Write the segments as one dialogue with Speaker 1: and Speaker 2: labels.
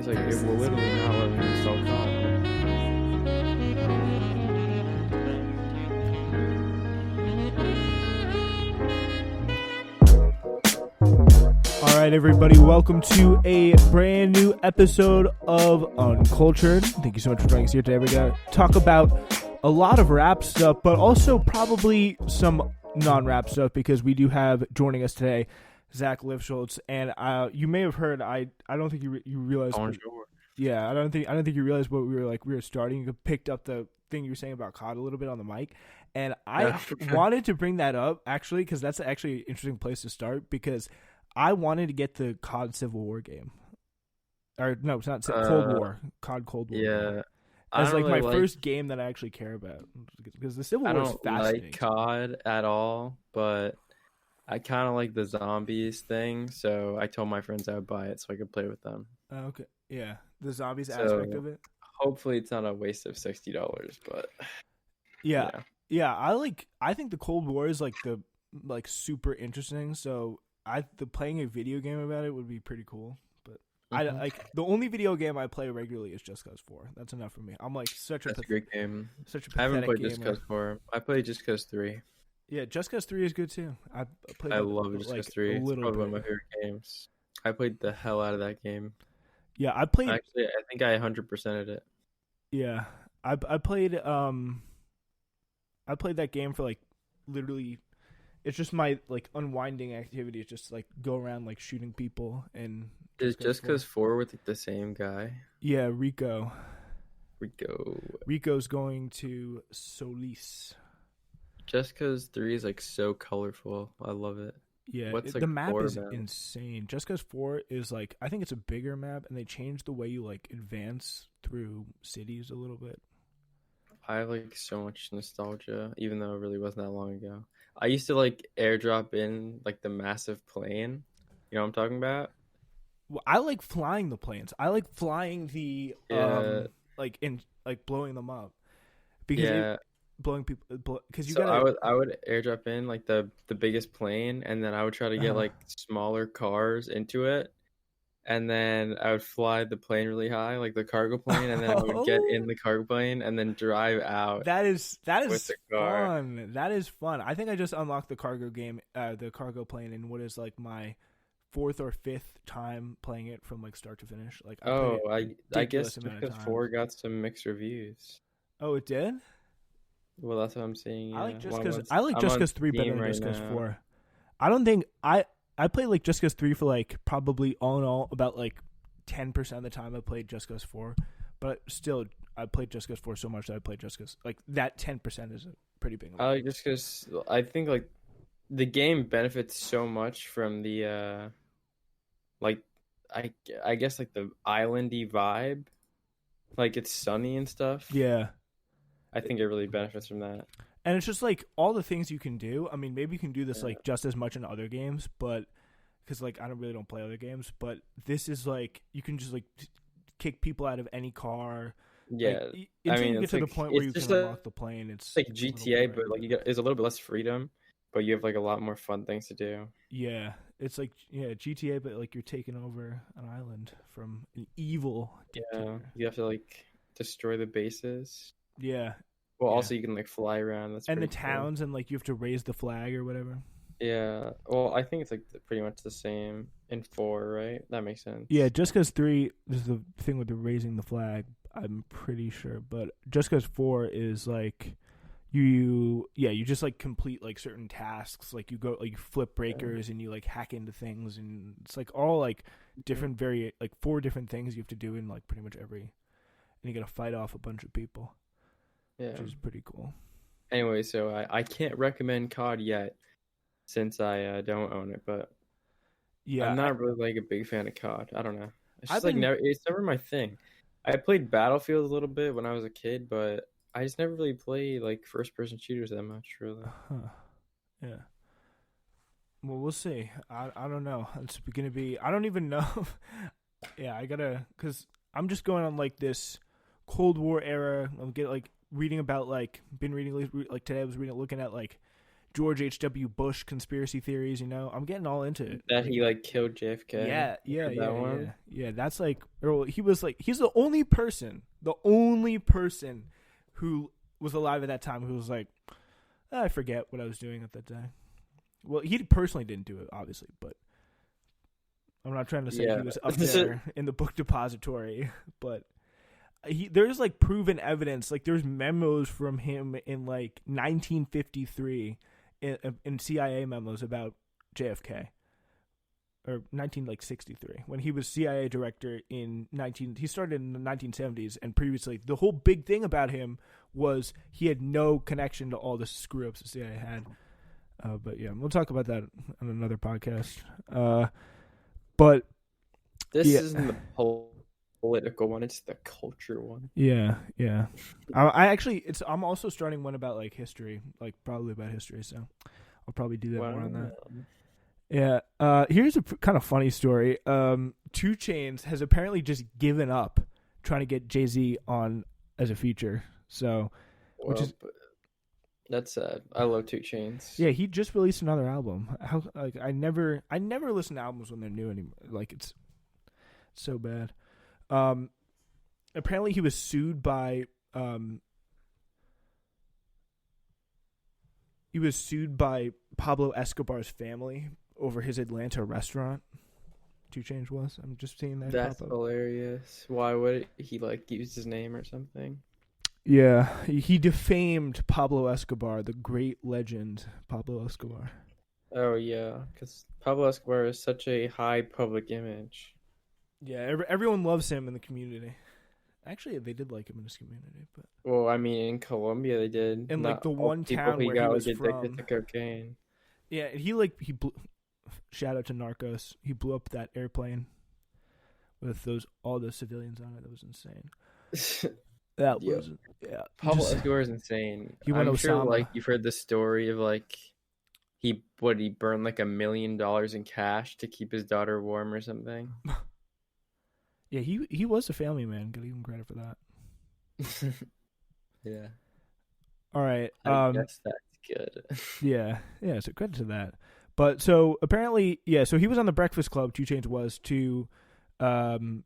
Speaker 1: like, it will literally not let me install COD.
Speaker 2: All right, everybody, welcome to a brand new episode of Uncultured. Thank you so much for joining us here today. We're going to talk about a lot of rap stuff, but also probably some non-rap stuff, because we do have joining us today Zach Lifschutz, and you may have heard. I don't think you realized. Yeah, I don't think you realized what we were starting. You picked up the thing you were saying about COD a little bit on the mic, and I wanted to bring that up actually, because that's actually an interesting place to start, because I wanted to get the COD Civil War game. Or no, it's not Cold War. COD Cold War.
Speaker 1: Yeah.
Speaker 2: Game. It's like my first game that I actually care about, because the Civil War is fascinating.
Speaker 1: I don't like COD at all, but I kind of like the zombies thing, so I told my friends I would buy it so I could play with them.
Speaker 2: Okay. Yeah. The zombies aspect of it.
Speaker 1: Hopefully it's not a waste of $60, but
Speaker 2: yeah. I think the Cold War is super interesting, so playing a video game about it would be pretty cool. But the only video game I play regularly is Just Cause 4. That's enough for me. I'm like such a
Speaker 1: great game.
Speaker 2: Such a pathetic
Speaker 1: I haven't played
Speaker 2: gamer.
Speaker 1: Just Cause 4. I played Just Cause 3.
Speaker 2: Yeah, Just Cause 3 is good too. I
Speaker 1: love Just Cause 3. It's probably one of my favorite games. I played the hell out of that game.
Speaker 2: Yeah, I played.
Speaker 1: Actually, I think I 100%ed it.
Speaker 2: Yeah, I played. I played that game for literally. It's just my unwinding activity. It's just go around shooting people and.
Speaker 1: Is Just Cause 4 with the same guy?
Speaker 2: Yeah, Rico.
Speaker 1: Rico's
Speaker 2: going to Solis.
Speaker 1: Just Cause 3 is so colorful. I love it.
Speaker 2: Yeah, the map is insane. Just Cause 4 is I think it's a bigger map, and they changed the way you advance through cities a little bit.
Speaker 1: I have so much nostalgia, even though it really wasn't that long ago. I used to airdrop in the massive plane. You know what I'm talking about?
Speaker 2: Well, I like flying the planes. I like flying the blowing them up, because blowing people, because
Speaker 1: I would airdrop in the biggest plane, and then I would try to get smaller cars into it, and then I would fly the plane really high, the cargo plane, and then I would get in the cargo plane and then drive out.
Speaker 2: That is fun. That is fun. I think I just unlocked the cargo game, the cargo plane, in what is my 4th or 5th time playing it from start to finish.
Speaker 1: I guess because 4 got some mixed reviews.
Speaker 2: Oh, it did?
Speaker 1: Well, that's what I'm saying. Yeah.
Speaker 2: I like Just Cause 3 better than Just Cause 4. I don't think I played Just Cause 3 for probably all in all about 10% of the time I played Just Cause 4, but still I played Just Cause 4 so much that I played Just Cause that 10% is a pretty big amount.
Speaker 1: I like Just Cause. I think the game benefits so much from the I guess the islandy vibe, it's sunny and stuff.
Speaker 2: Yeah.
Speaker 1: I think it really benefits from that.
Speaker 2: And it's just all the things you can do. I mean, maybe you can do this just as much in other games, but because I don't play other games, but this is you can just kick people out of any car.
Speaker 1: Yeah,
Speaker 2: until you get to the point where you can unlock the plane. It's
Speaker 1: GTA, but there's a little bit less freedom, but you have a lot more fun things to do.
Speaker 2: Yeah, it's GTA, but you're taking over an island from an evil dictator.
Speaker 1: Yeah, you have to destroy the bases.
Speaker 2: Yeah.
Speaker 1: Well, also you can fly around. That's
Speaker 2: and the
Speaker 1: cool.
Speaker 2: towns, and you have to raise the flag or whatever.
Speaker 1: Yeah. Well, I think it's pretty much the same in 4, right? That makes sense.
Speaker 2: Yeah, Just Cause 3 is the thing with the raising the flag. I'm pretty sure, but Just Cause 4 is you just complete certain tasks. You go you flip breakers and you hack into things, and it's all different 4 different things you have to do in pretty much every, and you got to fight off a bunch of people.
Speaker 1: Yeah,
Speaker 2: which is pretty cool.
Speaker 1: Anyway, so I can't recommend COD yet since I don't own it, but yeah, I'm not really a big fan of COD. I don't know. It's just it's never my thing. I played Battlefield a little bit when I was a kid, but I just never really played first person shooters that much, really.
Speaker 2: Yeah. Well, we'll see. I don't know. It's gonna be. I don't even know. Yeah, I gotta, because I'm just going on this Cold War era. I'm getting reading about been reading today. I was looking at George H.W. Bush conspiracy theories. I'm getting all into it.
Speaker 1: That he killed JFK.
Speaker 2: Yeah. That's he's the only person who was alive at that time who was like, I forget what I was doing at that time. Well, he personally didn't do it, obviously, but I'm not trying to say he was up there in the book depository, but there's proven evidence. There's memos from him in 1953 in CIA memos about JFK, or 1963 when he was CIA director he started in the 1970s, and previously the whole big thing about him was he had no connection to all the screw ups the CIA had. But yeah, we'll talk about that on another podcast. But
Speaker 1: this isn't the political one; it's the culture one.
Speaker 2: Yeah. I'm also starting one about history, probably about history. So I'll probably do that more on that. Yeah. Here's a kind of funny story. 2 Chainz has apparently just given up trying to get Jay-Z on as a feature. So,
Speaker 1: that's sad. I love 2 Chainz.
Speaker 2: Yeah, he just released another album. I never listen to albums when they're new anymore. It's so bad. Apparently he was sued by Pablo Escobar's family over his Atlanta restaurant. 2 Chainz was. I'm just seeing that.
Speaker 1: That's hilarious. Why would he use his name or something?
Speaker 2: Yeah, he defamed Pablo Escobar, the great legend Pablo Escobar.
Speaker 1: Oh yeah, because Pablo Escobar is such a high public image.
Speaker 2: Yeah, everyone loves him in the community. Actually, they did like him in his community, but
Speaker 1: in Colombia they did.
Speaker 2: In the one town where he was from.
Speaker 1: To cocaine.
Speaker 2: Yeah, he blew, shout out to Narcos. He blew up that airplane with all those civilians on it. That was insane. That was
Speaker 1: Pablo Escobar is insane.
Speaker 2: I'm sure
Speaker 1: you've heard the story of he burned $1 million in cash to keep his daughter warm or something.
Speaker 2: Yeah, he was a family man. Gotta give him credit for that.
Speaker 1: Yeah.
Speaker 2: All right.
Speaker 1: I guess that's good.
Speaker 2: Yeah. So credit to that. But so apparently, so he was on the Breakfast Club. 2 Chainz was to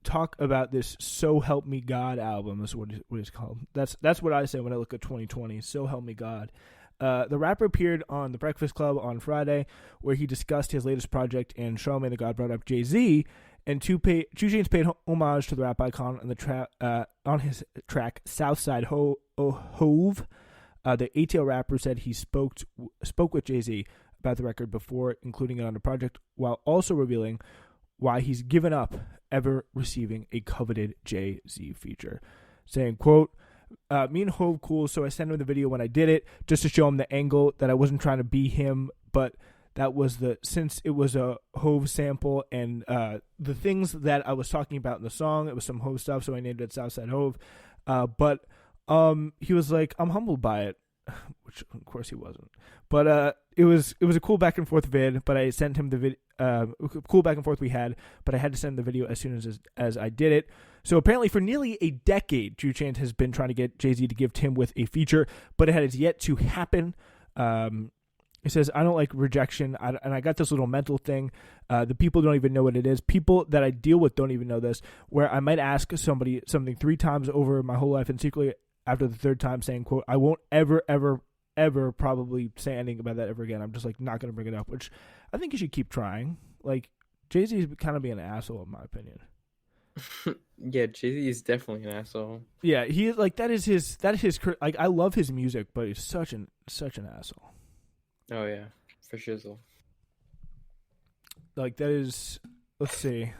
Speaker 2: talk about this "So Help Me God" album. Is what it's called. That's what I say when I look at 2020. So Help Me God. The rapper appeared on the Breakfast Club on Friday, where he discussed his latest project, and Charlamagne the God brought up Jay-Z, and 2 Chainz paid homage to the rap icon on his track Southside Hove. The ATL rapper said he spoke with Jay-Z about the record before including it on the project, while also revealing why he's given up ever receiving a coveted Jay-Z feature, saying, quote, me and Hove cool, so I sent him the video when I did it, just to show him the angle that I wasn't trying to be him, but that was since it was a Hove sample, and the things that I was talking about in the song, it was some Hove stuff, so I named it Southside Hove. But he was like, I'm humbled by it, which of course he wasn't. But it was a cool back and forth vid, but I sent him the video. Cool back and forth we had, but I had to send the video as soon as I did it. So apparently for nearly a decade, 2 Chainz has been trying to get Jay-Z to gift him with a feature, but it has yet to happen. It says, I don't like rejection, and I got this little mental thing. The people don't even know what it is. People that I deal with don't even know this, where I might ask somebody something 3 times over my whole life, and secretly after the 3rd time saying, quote, I won't ever probably say anything about that ever again. I'm just not going to bring it up, which I think you should keep trying. Jay-Z is kind of being an asshole in my opinion.
Speaker 1: Yeah, Jay-Z is definitely an asshole.
Speaker 2: Yeah, he is that is his I love his music, but he's such an asshole.
Speaker 1: Oh yeah, for shizzle.
Speaker 2: That is, let's see,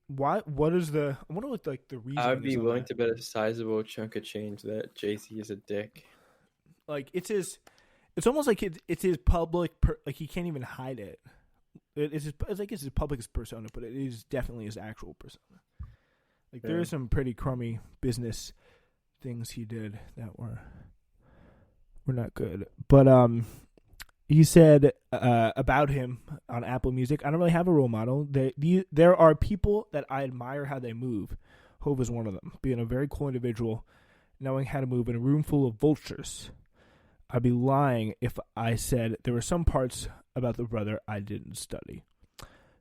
Speaker 2: what is the, I wonder what the reason is.
Speaker 1: I'd be willing to bet a sizable chunk of change that Jay-Z is a dick.
Speaker 2: It's almost like it's his public, he can't even hide it. It's his public persona, but it is definitely his actual persona. There are some pretty crummy business things he did that were not good. But he said about him on Apple Music, I don't really have a role model. There are people that I admire how they move. Hove is one of them, being a very cool individual, knowing how to move in a room full of vultures. I'd be lying if I said there were some parts about the brother I didn't study.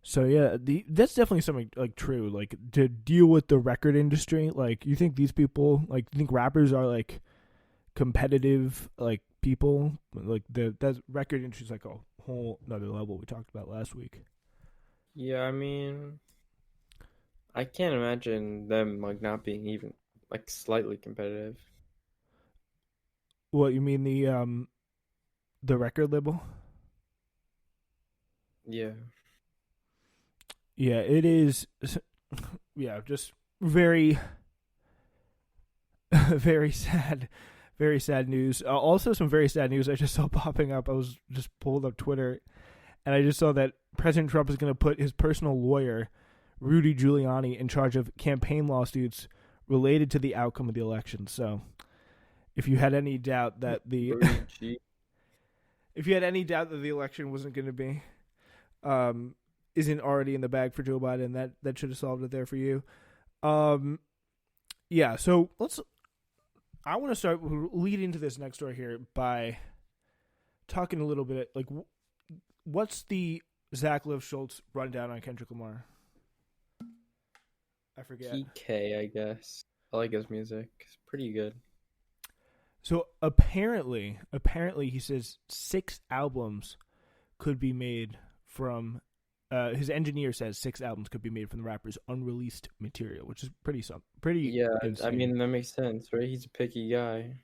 Speaker 2: So yeah, that's definitely something like true. Like to deal with the record industry, like you think these people, like you think rappers are like competitive like people, like that record industry is like a whole another level we talked about last week.
Speaker 1: Yeah, I mean, I can't imagine them like not being even like slightly competitive.
Speaker 2: What you mean the record label?
Speaker 1: Yeah.
Speaker 2: Yeah, it is. Yeah, just very, very sad, very sad news. Also, some very sad news I just saw popping up. I was just pulled up Twitter, and I just saw that President Trump is going to put his personal lawyer, Rudy Giuliani, in charge of campaign lawsuits related to the outcome of the election. So, if you had any doubt that the election wasn't going to be isn't already in the bag for Joe Biden, that should have solved it there for you. Yeah, so I want to start lead into this next story here by talking a little bit like what's the Zach Lifschutz rundown on Kendrick Lamar? I forget.
Speaker 1: PK, I guess. I like his music. It's pretty good.
Speaker 2: So apparently he says 6 albums could be made from his engineer says 6 albums could be made from the rapper's unreleased material, which is pretty
Speaker 1: Yeah,
Speaker 2: insane.
Speaker 1: I mean that makes sense, right? He's a picky guy.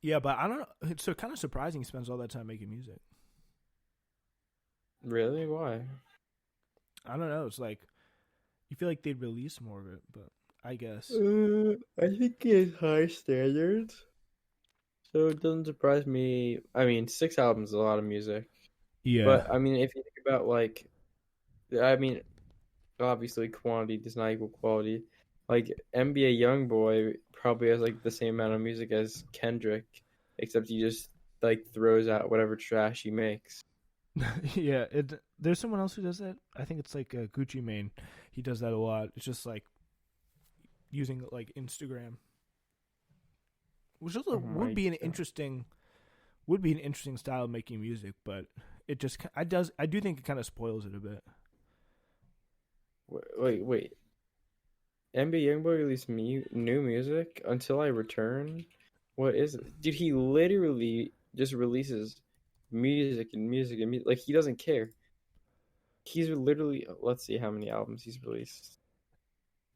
Speaker 2: Yeah, but I don't know. It's so kind of surprising he spends all that time making music.
Speaker 1: Really? Why?
Speaker 2: I don't know. It's like you feel like they'd release more of it, but I guess.
Speaker 1: I think he has high standards, so it doesn't surprise me. I mean, 6 albums is a lot of music.
Speaker 2: Yeah.
Speaker 1: But I mean, if you think about like, I mean, obviously quantity does not equal quality. Like NBA YoungBoy probably has like the same amount of music as Kendrick, except he just like throws out whatever trash he makes.
Speaker 2: Yeah, there's someone else who does that. I think it's like Gucci Mane. He does that a lot. It's just like using like Instagram, which also would be an interesting style of making music, but it just I do think it kind of spoils it a bit.
Speaker 1: Wait. NBA YoungBoy released new music Until I Return. What is it? Dude, he literally just releases music. Like he doesn't care. He's literally, let's see how many albums he's released.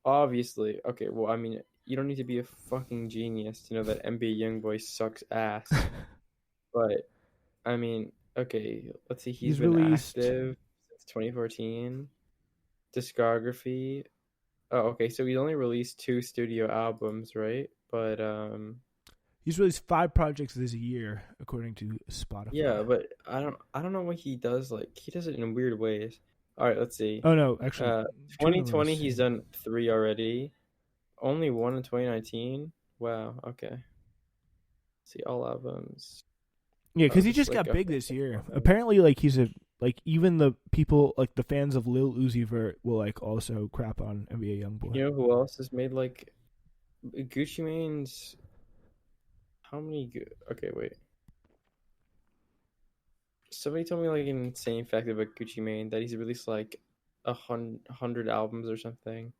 Speaker 1: Obviously, okay. Well, I mean, you don't need to be a fucking genius to know that NBA YoungBoy sucks ass. But I mean, okay, let's see. He's been released active since 2014. Discography. Oh, okay. So he's only released 2 studio albums, right? But
Speaker 2: he's released 5 projects this year, according to Spotify.
Speaker 1: Yeah, but I don't know what he does. Like he does it in weird ways. All right, let's see.
Speaker 2: Oh no, actually,
Speaker 1: 2020 he's done 3 already. Only 1 in 2019. Wow. Okay. See all albums.
Speaker 2: Yeah, because he just got big this year. Apparently, like he's even the people like the fans of Lil Uzi Vert will like also crap on NBA YoungBoy.
Speaker 1: You know who else has made like Gucci Mane's? How many? Okay, wait. Somebody told me like an insane fact about Gucci Mane that he's released like 100 albums or something.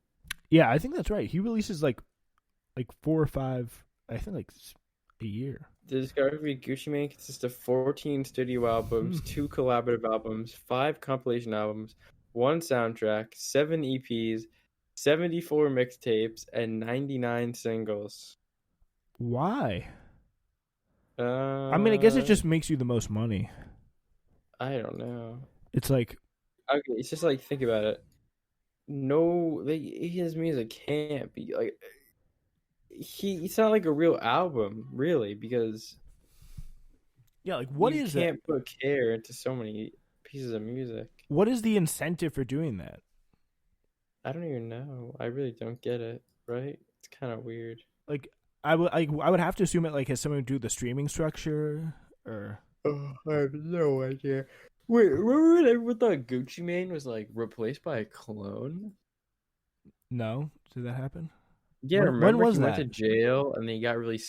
Speaker 2: Yeah, I think that's right. He releases like 4 or 5. I think like a year.
Speaker 1: The discography of Gucci Mane consists of 14 studio albums, 2 collaborative albums, 5 compilation albums, 1 soundtrack, 7 EPs, 74 mixtapes, and 99 singles.
Speaker 2: Why? I mean, I guess it just makes you the most money.
Speaker 1: I don't know.
Speaker 2: It's like,
Speaker 1: okay, it's just like think about it. No, like his music can't be like it's not like a real album, really, because
Speaker 2: like what
Speaker 1: you
Speaker 2: is that? You
Speaker 1: can't put care into so many pieces of music.
Speaker 2: What is the incentive for doing that?
Speaker 1: I don't even know. I really don't get it. Right? It's kind of weird.
Speaker 2: Like I would have to assume it like has something to do with the streaming structure, or
Speaker 1: I have no idea. Wait, remember when everyone thought Gucci Mane was like replaced by a clone?
Speaker 2: No, did that happen?
Speaker 1: Yeah, remember when was he went to jail and then he got really